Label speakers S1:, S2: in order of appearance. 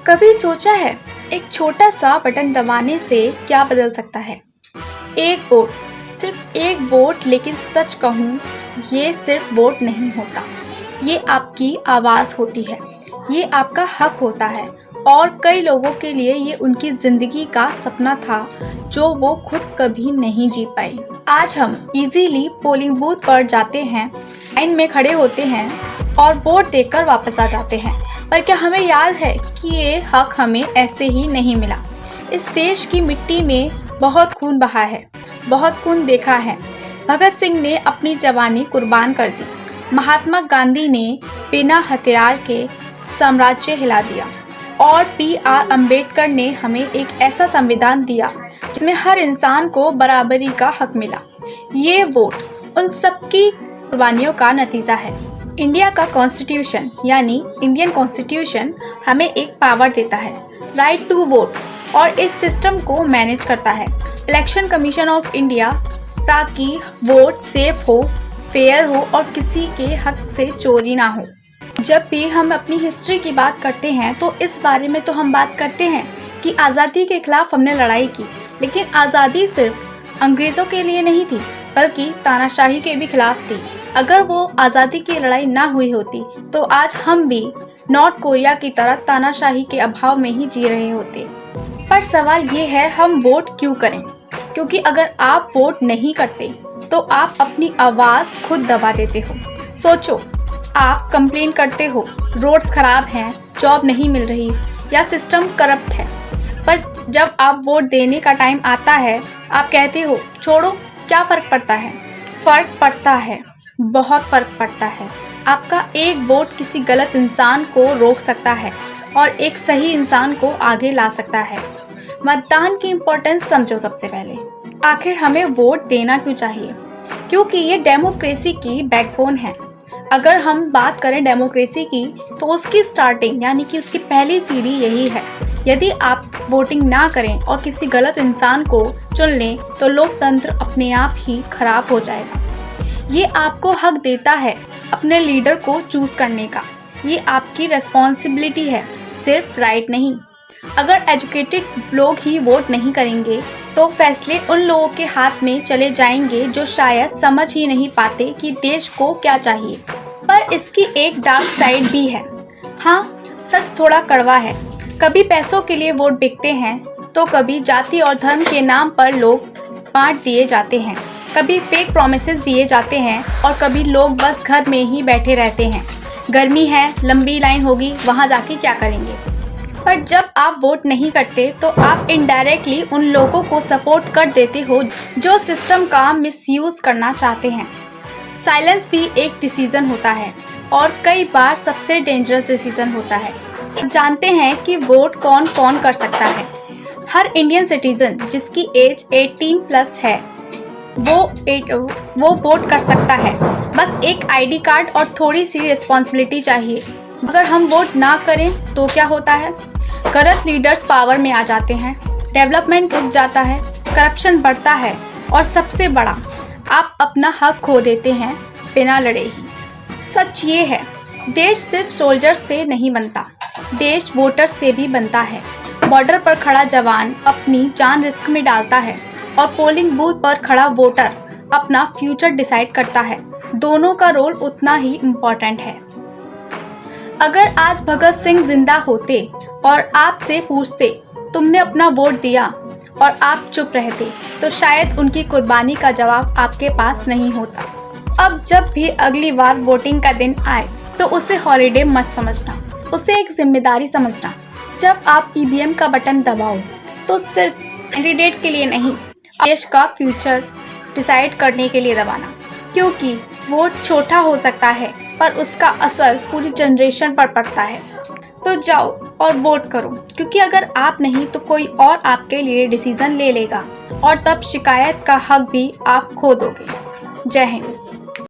S1: कभी सोचा है एक छोटा सा बटन दबाने से क्या बदल सकता है? एक वोट, सिर्फ एक वोट। लेकिन सच कहूँ, ये सिर्फ वोट नहीं होता, ये आपकी आवाज़ होती है, ये आपका हक होता है। और कई लोगों के लिए ये उनकी ज़िंदगी का सपना था जो वो खुद कभी नहीं जी पाए। आज हम इजीली पोलिंग बूथ पर जाते हैं, लाइन में खड़े होते हैं और वोट देकर वापस आ जाते हैं। पर क्या हमें याद है कि ये हक हमें ऐसे ही नहीं मिला? इस देश की मिट्टी में बहुत खून बहा है, बहुत खून देखा है। भगत सिंह ने अपनी जवानी कुर्बान कर दी, महात्मा गांधी ने बिना हथियार के साम्राज्य हिला दिया और PR अम्बेडकर ने हमें एक ऐसा संविधान दिया जिसमें हर इंसान को बराबरी का हक मिला। ये वोट उन सबकी कुर्बानियों का नतीजा है। इंडिया का कॉन्स्टिट्यूशन यानी इंडियन कॉन्स्टिट्यूशन हमें एक पावर देता है, राइट टू वोट, और इस सिस्टम को मैनेज करता है इलेक्शन कमीशन ऑफ इंडिया, ताकि वोट सेफ हो, फेयर हो और किसी के हक से चोरी ना हो। जब भी हम अपनी हिस्ट्री की बात करते हैं तो इस बारे में तो हम बात करते हैं कि आज़ादी के खिलाफ हमने लड़ाई की, लेकिन आज़ादी सिर्फ अंग्रेज़ों के लिए नहीं थी बल्कि तानाशाही के भी खिलाफ थी। अगर वो आज़ादी की लड़ाई ना हुई होती तो आज हम भी नॉर्थ कोरिया की तरह तानाशाही के अभाव में ही जी रहे होते। पर सवाल ये है, हम वोट क्यों करें? क्योंकि अगर आप वोट नहीं करते तो आप अपनी आवाज़ खुद दबा देते हो। सोचो, आप कंप्लेन करते हो, रोड्स खराब हैं, जॉब नहीं मिल रही या सिस्टम करप्ट है, पर जब आप वोट देने का टाइम आता है आप कहते हो छोड़ो, क्या फ़र्क पड़ता है? फ़र्क पड़ता है, बहुत फ़र्क पड़ता है। आपका एक वोट किसी गलत इंसान को रोक सकता है और एक सही इंसान को आगे ला सकता है। मतदान की इम्पोर्टेंस समझो। सबसे पहले, आखिर हमें वोट देना क्यों चाहिए? क्योंकि ये डेमोक्रेसी की बैकबोन है। अगर हम बात करें डेमोक्रेसी की तो उसकी स्टार्टिंग यानी कि उसकी पहली सीढ़ी यही है। यदि आप वोटिंग ना करें और किसी गलत इंसान को चुन लें तो लोकतंत्र अपने आप ही खराब हो जाएगा। ये आपको हक देता है अपने लीडर को चूज़ करने का। ये आपकी रिस्पॉन्सिबिलिटी है, सिर्फ राइट नहीं। अगर एजुकेटेड लोग ही वोट नहीं करेंगे तो फैसले उन लोगों के हाथ में चले जाएंगे जो शायद समझ ही नहीं पाते कि देश को क्या चाहिए। पर इसकी एक डार्क साइड भी है। हाँ, सच थोड़ा कड़वा है। कभी पैसों के लिए वोट बिकते हैं तो कभी जाति और धर्म के नाम पर लोग बांट दिए जाते हैं, कभी फेक प्रॉमिसेस दिए जाते हैं और कभी लोग बस घर में ही बैठे रहते हैं। गर्मी है, लंबी लाइन होगी, वहाँ जाके क्या करेंगे? पर जब आप वोट नहीं करते तो आप इनडायरेक्टली उन लोगों को सपोर्ट कर देते हो जो सिस्टम का मिसयूज़ करना चाहते हैं। साइलेंस भी एक डिसीज़न होता है और कई बार सबसे डेंजरस डिसीज़न होता है। जानते हैं कि वोट कौन कौन कर सकता है? हर इंडियन सिटीज़न जिसकी एज 18+ है वो वोट कर सकता है। बस एक ID कार्ड और थोड़ी सी रिस्पॉन्सिबिलिटी चाहिए। अगर हम वोट ना करें तो क्या होता है? गलत लीडर्स पावर में आ जाते हैं, डेवलपमेंट रुक जाता है, करप्शन बढ़ता है और सबसे बड़ा, आप अपना हक खो देते हैं बिना लड़े ही। सच ये है, देश सिर्फ सोल्जर्स से नहीं बनता, देश वोटर्स से भी बनता है। बॉर्डर पर खड़ा जवान अपनी जान रिस्क में डालता है और पोलिंग बूथ पर खड़ा वोटर अपना फ्यूचर डिसाइड करता है। दोनों का रोल उतना ही इम्पोर्टेंट है। अगर आज भगत सिंह जिंदा होते और आपसे पूछते तुमने अपना वोट दिया और आप चुप रहते तो शायद उनकी कुर्बानी का जवाब आपके पास नहीं होता। अब जब भी अगली बार वोटिंग का दिन आए तो उसे हॉलीडे मत समझना, उसे एक जिम्मेदारी समझना। जब आप EVM का बटन दबाओ तो सिर्फ कैंडिडेट के लिए नहीं, देश का फ्यूचर डिसाइड करने के लिए दबाना। क्योंकि वोट छोटा हो सकता है पर उसका असर पूरी जनरेशन पर पड़ता है। तो जाओ और वोट करो, क्योंकि अगर आप नहीं तो कोई और आपके लिए डिसीजन ले लेगा और तब शिकायत का हक भी आप खो दोगे। जय हिंद।